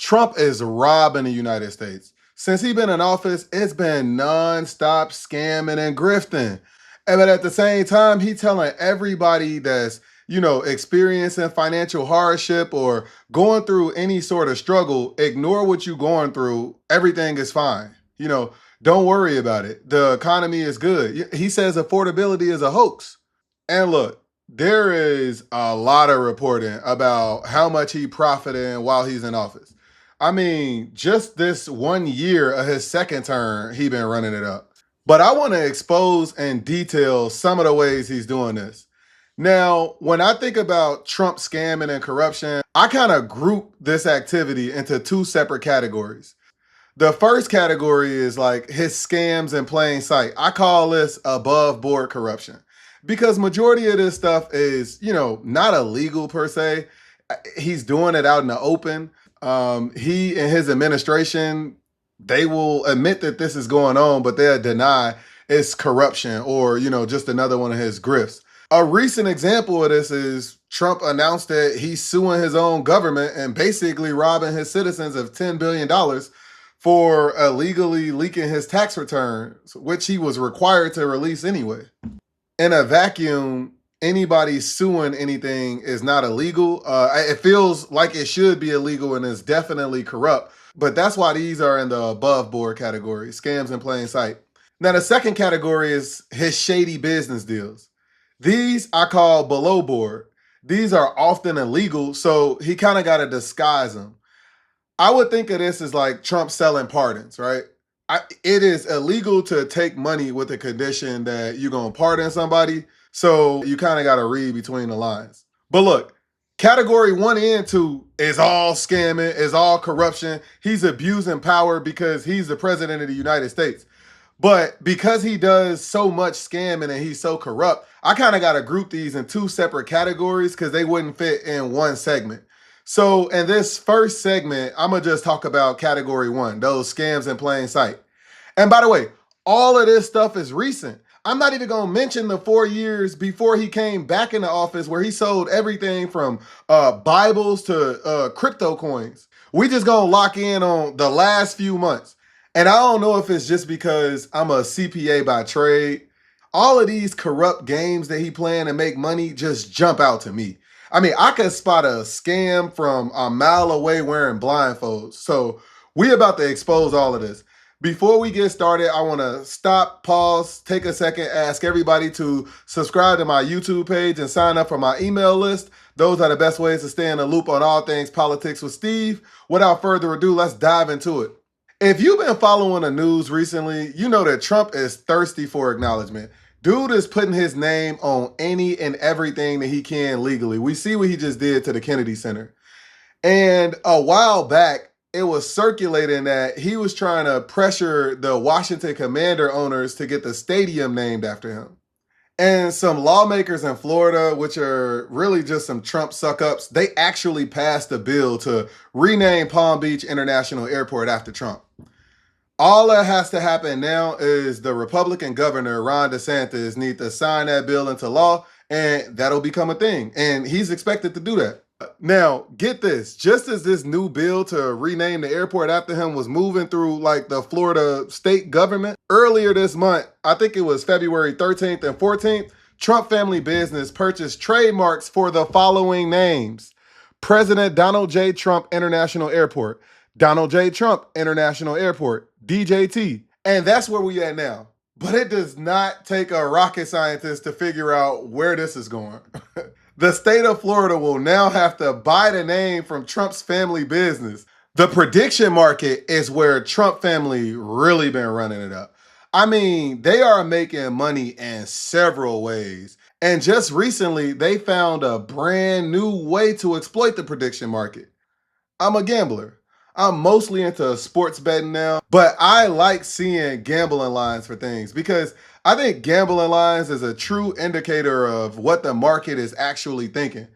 Trump is robbing the United States. Since he been in office, it's been nonstop scamming and grifting. But at the same time, he telling everybody that's, experiencing financial hardship or going through any sort of struggle, ignore what you're going through. Everything is fine. Don't worry about it. The economy is good. He says affordability is a hoax. And look, there is a lot of reporting about how much he profited while he's in office. I mean, just this 1 year of his second term, he been running it up. But I want to expose and detail some of the ways he's doing this. Now, when I think about Trump scamming and corruption, I kind of group this activity into two separate categories. The first category is like his scams in plain sight. I call this above board corruption because majority of this stuff is, not illegal per se. He's doing it out in the open. He and his administration, they will admit that this is going on, but they'll deny it's corruption or, just another one of his grifts. A recent example of this is Trump announced that he's suing his own government and basically robbing his citizens of $10 billion for illegally leaking his tax returns, which he was required to release anyway. In a vacuum, anybody suing anything is not illegal. It feels like it should be illegal and is definitely corrupt, but that's why these are in the above board category, scams in plain sight. Now, the second category is his shady business deals. These I call below board. These are often illegal, so he kind of got to disguise them. I would think of this as like Trump selling pardons, right? It is illegal to take money with the condition that you're going to pardon somebody. So you kind of got to read between the lines. But look, category 1 and 2 is all scamming, is all corruption. He's abusing power because he's the president of the United States. But because he does so much scamming and he's so corrupt, I kind of got to group these in two separate categories because they wouldn't fit in one segment. So in this first segment, I'm going to just talk about category 1, those scams in plain sight. And by the way, all of this stuff is recent. I'm not even going to mention the 4 years before he came back into office where he sold everything from Bibles to crypto coins. We just going to lock in on the last few months. And I don't know if it's just because I'm a CPA by trade. All of these corrupt games that he playing to make money just jump out to me. I mean, I could spot a scam from a mile away wearing blindfolds. So we about to expose all of this. Before we get started, I want to stop, pause, take a second, ask everybody to subscribe to my YouTube page and sign up for my email list. Those are the best ways to stay in the loop on all things politics with Steve. Without further ado, let's dive into it. If you've been following the news recently, you know that Trump is thirsty for acknowledgement. Dude is putting his name on any and everything that he can legally. We see what he just did to the Kennedy Center. And a while back, it was circulating that he was trying to pressure the Washington Commander owners to get the stadium named after him. And some lawmakers in Florida, which are really just some Trump suck-ups, they actually passed a bill to rename Palm Beach International Airport after Trump. All that has to happen now is the Republican governor, Ron DeSantis, need to sign that bill into law, and that'll become a thing. And he's expected to do that. Now, get this. Just as this new bill to rename the airport after him was moving through like the Florida state government, earlier this month, I think it was February 13th and 14th, Trump family business purchased trademarks for the following names: President Donald J. Trump International Airport, Donald J. Trump International Airport, DJT. And that's where we at now. But it does not take a rocket scientist to figure out where this is going. The state of Florida will now have to buy the name from Trump's family business. The prediction market is where Trump family really been running it up. I mean, they are making money in several ways. And just recently, they found a brand new way to exploit the prediction market. I'm a gambler. I'm mostly into sports betting now, but I like seeing gambling lines for things because I think gambling lines is a true indicator of what the market is actually thinking,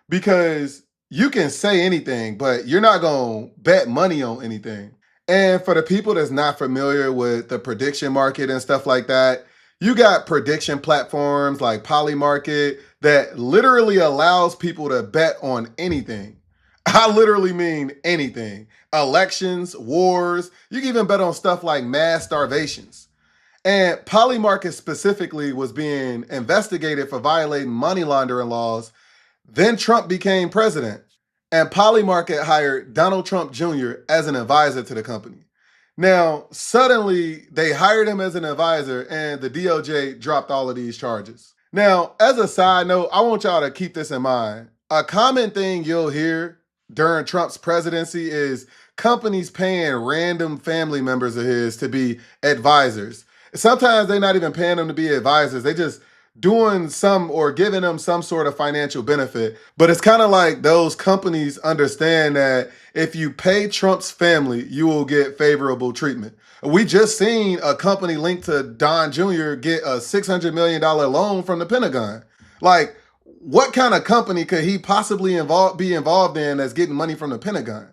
because you can say anything, but you're not going to bet money on anything. And for the people that's not familiar with the prediction market and stuff like that, you got prediction platforms like Polymarket that literally allows people to bet on anything. I literally mean anything. Elections, wars, you can even bet on stuff like mass starvations. And Polymarket specifically was being investigated for violating money laundering laws. Then Trump became president, and Polymarket hired Donald Trump Jr. as an advisor to the company. Now, suddenly, they hired him as an advisor, and the DOJ dropped all of these charges. Now, as a side note, I want y'all to keep this in mind. A common thing you'll hear during Trump's presidency is companies paying random family members of his to be advisors. Sometimes they're not even paying them to be advisors. They just doing some or giving them some sort of financial benefit. But it's kind of like those companies understand that if you pay Trump's family, you will get favorable treatment. We just seen a company linked to Don Jr. get a $600 million loan from the Pentagon. Like, what kind of company could he possibly be involved in that's getting money from the Pentagon?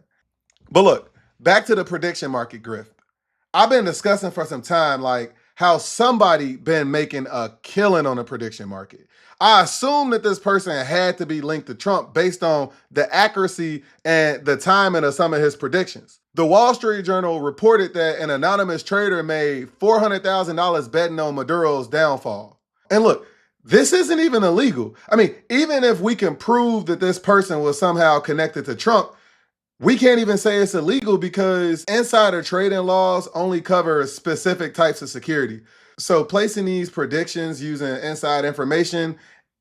But look, back to the prediction market grift. I've been discussing for some time, like how somebody been making a killing on the prediction market. I assume that this person had to be linked to Trump based on the accuracy and the timing of some of his predictions. The Wall Street Journal reported that an anonymous trader made $400,000 betting on Maduro's downfall. And look, this isn't even illegal. I mean, even if we can prove that this person was somehow connected to Trump, we can't even say it's illegal because insider trading laws only cover specific types of security. So placing these predictions using inside information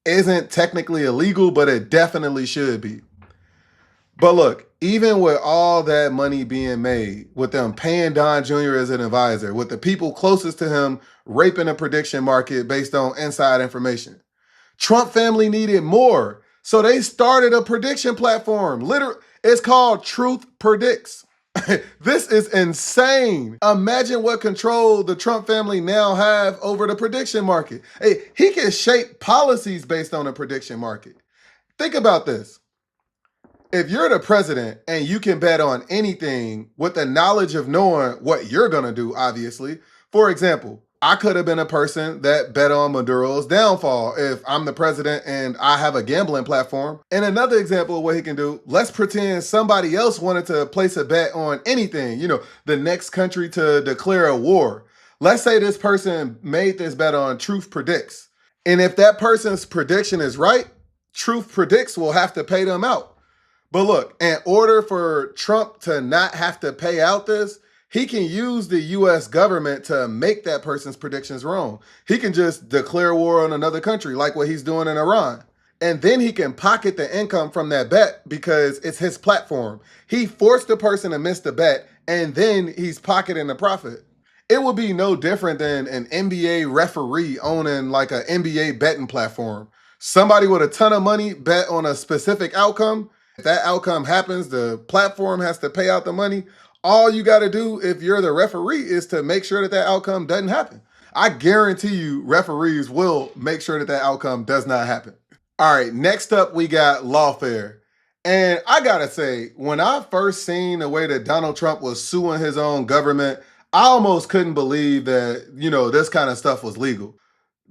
isn't technically illegal, but it definitely should be. But look, even with all that money being made, with them paying Don Jr. as an advisor, with the people closest to him raping the prediction market based on inside information, Trump family needed more. So they started a prediction platform. Literally, it's called Truth Predicts. This is insane. Imagine what control the Trump family now have over the prediction market. Hey, he can shape policies based on the prediction market. Think about this. If you're the president and you can bet on anything with the knowledge of knowing what you're going to do, obviously. For example, I could have been a person that bet on Maduro's downfall if I'm the president and I have a gambling platform. And another example of what he can do, let's pretend somebody else wanted to place a bet on anything, the next country to declare a war. Let's say this person made this bet on Truth Predicts. And if that person's prediction is right, Truth Predicts will have to pay them out. But look, in order for Trump to not have to pay out this, he can use the US government to make that person's predictions wrong. He can just declare war on another country like what he's doing in Iran. And then he can pocket the income from that bet because it's his platform. He forced the person to miss the bet and then he's pocketing the profit. It would be no different than an NBA referee owning like an NBA betting platform. Somebody with a ton of money bet on a specific outcome. If that outcome happens, the platform has to pay out the money. All you got to do if you're the referee is to make sure that outcome doesn't happen. I guarantee you referees will make sure that outcome does not happen. All right, next up we got lawfare. And I got to say, when I first seen the way that Donald Trump was suing his own government, I almost couldn't believe that, this kind of stuff was legal.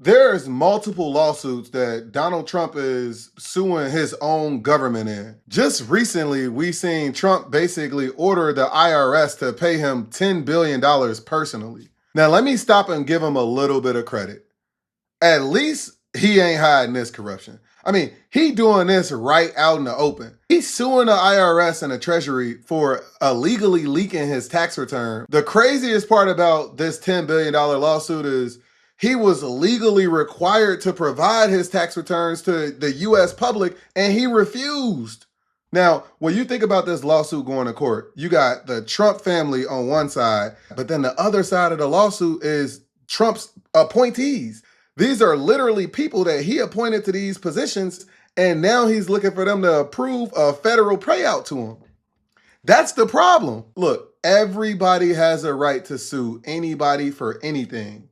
There's multiple lawsuits that Donald Trump is suing his own government in. Just recently, we seen Trump basically order the IRS to pay him $10 billion personally. Now, let me stop and give him a little bit of credit. At least he ain't hiding this corruption. I mean, he doing this right out in the open. He's suing the IRS and the Treasury for illegally leaking his tax return. The craziest part about this $10 billion lawsuit is he was legally required to provide his tax returns to the US public, and he refused. Now, when you think about this lawsuit going to court, you got the Trump family on one side, but then the other side of the lawsuit is Trump's appointees. These are literally people that he appointed to these positions, and now he's looking for them to approve a federal payout to him. That's the problem. Look, everybody has a right to sue anybody for anything.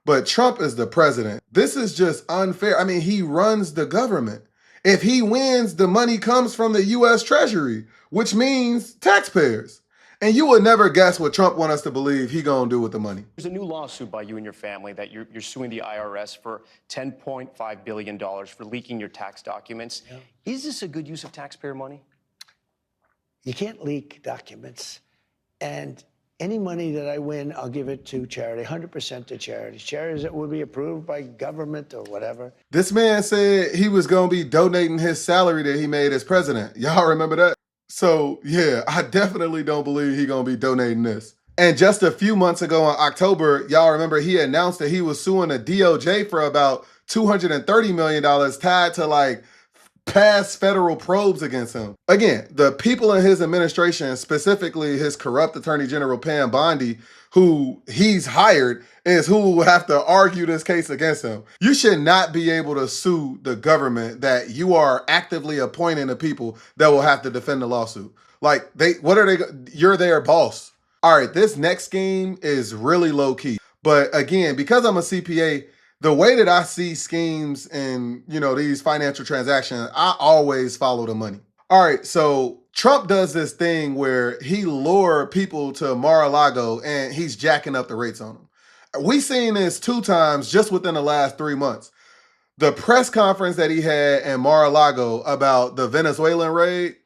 But Trump is the president. This is just unfair. I mean, he runs the government. If he wins, the money comes from the US Treasury, which means taxpayers. And you would never guess what Trump wants us to believe he gonna do with the money. There's a new lawsuit by you and your family that you're suing the IRS for $10.5 billion for leaking your tax documents. Yeah. Is this a good use of taxpayer money? You can't leak documents. And any money that I win, I'll give it to charity, 100% to charities. Charities that will be approved by government or whatever. This man said he was going to be donating his salary that he made as president. Y'all remember that? So, yeah, I definitely don't believe he's going to be donating this. And just a few months ago in October, y'all remember he announced that he was suing the DOJ for about $230 million tied to like past federal probes against him. Again, the people in his administration, specifically his corrupt Attorney General Pam Bondi, who he's hired, is who will have to argue this case against him. You should not be able to sue the government that you are actively appointing the people that will have to defend the lawsuit. Like, you're their boss. All right, this next scheme is really low key. But again, because I'm a CPA, the way that I see schemes and, these financial transactions, I always follow the money. All right, so Trump does this thing where he lure people to Mar-a-Lago and he's jacking up the rates on them. We seen this 2 times just within the last 3 months. The press conference that he had in Mar-a-Lago about the Venezuelan raid,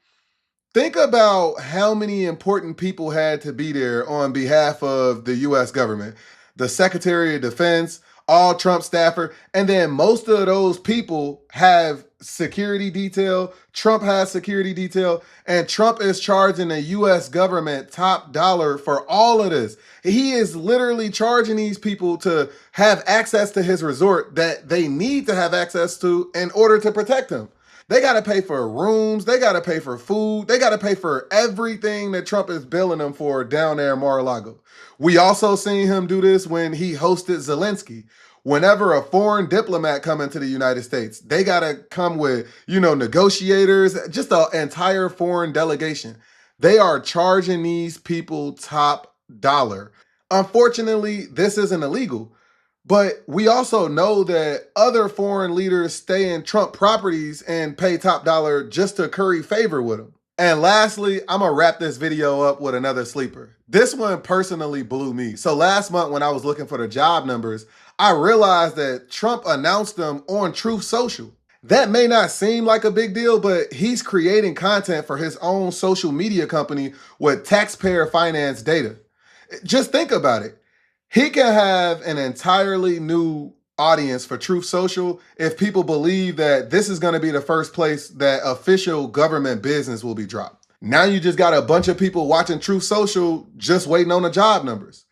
think about how many important people had to be there on behalf of the U.S. government. The Secretary of Defense, all Trump staffer, and then most of those people have security detail. Trump has security detail, and Trump is charging the U.S. government top dollar for all of this. He is literally charging these people to have access to his resort that they need to have access to in order to protect him. They got to pay for rooms. They got to pay for food. They got to pay for everything that Trump is billing them for down there in Mar-a-Lago. We also seen him do this when he hosted Zelensky. Whenever a foreign diplomat come into the United States, they got to come with, negotiators, just an entire foreign delegation. They are charging these people top dollar. Unfortunately, this isn't illegal. But we also know that other foreign leaders stay in Trump properties and pay top dollar just to curry favor with him. And lastly, I'm going to wrap this video up with another sleeper. This one personally blew me. So last month when I was looking for the job numbers, I realized that Trump announced them on Truth Social. That may not seem like a big deal, but he's creating content for his own social media company with taxpayer finance data. Just think about it. He can have an entirely new audience for Truth Social if people believe that this is going to be the first place that official government business will be dropped. Now you just got a bunch of people watching Truth Social just waiting on the job numbers.